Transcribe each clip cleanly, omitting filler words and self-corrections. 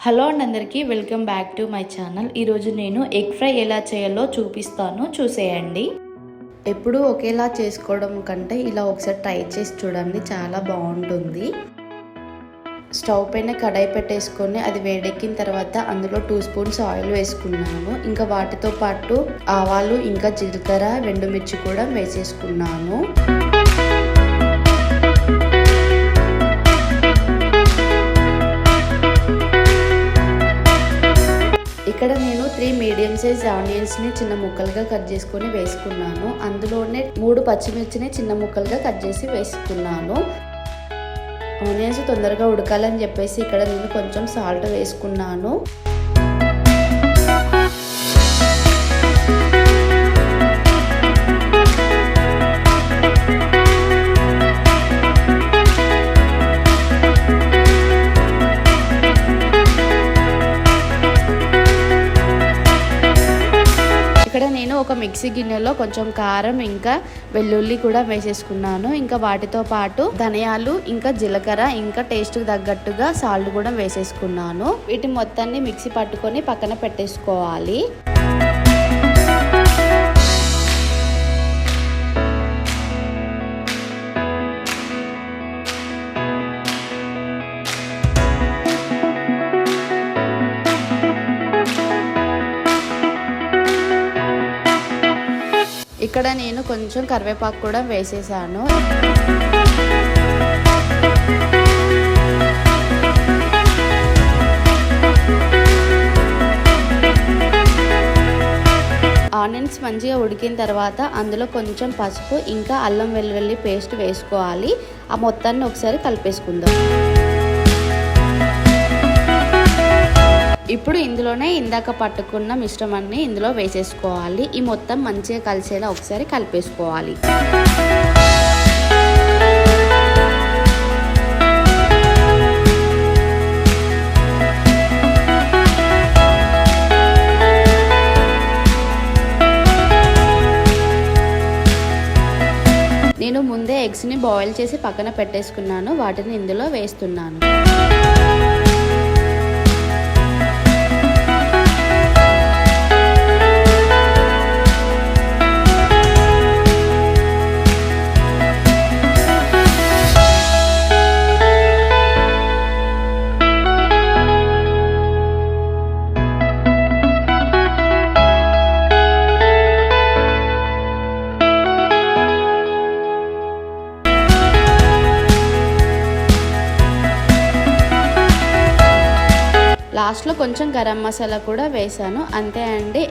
Hello అండి, అందరికీ welcome back to my channel. ఈరోజు నేను ఎగ్ ఫ్రై ఎలా చేయాలో చూపిస్తాను, చూసేయండి. ఎప్పుడూ ఒకేలా చేసుకోవడం కంటే ఇలా ఒకసారి ట్రై చేసి చూడండి, చాలా బాగుంటుంది. స్టవ్ పైన కడాయి పెట్టేసుకొని అది వేడెక్కిన తర్వాత అందులో 2 స్పూన్స్ ఆయిల్ వేసుకున్నాను. ఇంకా వాటితో పాటు ఆవాలు, ఇంకా జీలకర్ర, ఎండుమిర్చి కూడా వేసేసుకున్నాను. ఇక్కడ నేను 3 మీడియం సైజ్ ఆనియన్స్ని చిన్న ముక్కలుగా కట్ చేసుకొని వేసుకున్నాను. అందులోనే 3 పచ్చిమిర్చిని చిన్న ముక్కలుగా కట్ చేసి వేసుకున్నాను. ఆనియన్స్ తొందరగా ఉడకాలని చెప్పేసి ఇక్కడ నేను కొంచెం సాల్ట్ వేసుకున్నాను. ఇక్కడ నేను ఒక మిక్సీ గిన్నెలో కొంచెం కారం, ఇంకా వెల్లుల్లి కూడా వేసేసుకున్నాను. ఇంకా వాటితో పాటు ధనియాలు, ఇంకా జీలకర్ర, ఇంకా టేస్ట్కి తగ్గట్టుగా సాల్ట్ కూడా వేసేసుకున్నాను. వీటి మొత్తాన్ని మిక్సీ పట్టుకొని పక్కన పెట్టేసుకోవాలి. ఇక్కడ నేను కొంచెం కరివేపాకు కూడా వేసేసాను. ఆనియన్స్ మంచిగా ఉడికిన తర్వాత అందులో కొంచెం పసుపు, ఇంకా అల్లం వెల్లుల్లి పేస్ట్ వేసుకోవాలి. ఆ మొత్తాన్ని ఒకసారి కలిపేసుకుందాం. ఇప్పుడు ఇందులోనే ఇందాక పట్టుకున్న మిశ్రమాన్ని ఇందులో వేసేసుకోవాలి. ఈ మొత్తం మంచిగా కలిసేలా ఒకసారి కలిపేసుకోవాలి. నేను ముందే ఎగ్స్ని బాయిల్ చేసి పక్కన పెట్టేసుకున్నాను. వాటిని ఇందులో వేస్తున్నాను. లాస్ట్లో కొంచెం గరం మసాలా కూడా వేసాను, అంతే అండి.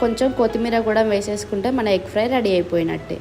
కొంచెం కొత్తిమీర కూడా వేసేసుకుంటే మన ఎగ్ ఫ్రై రెడీ అయిపోయినట్టే.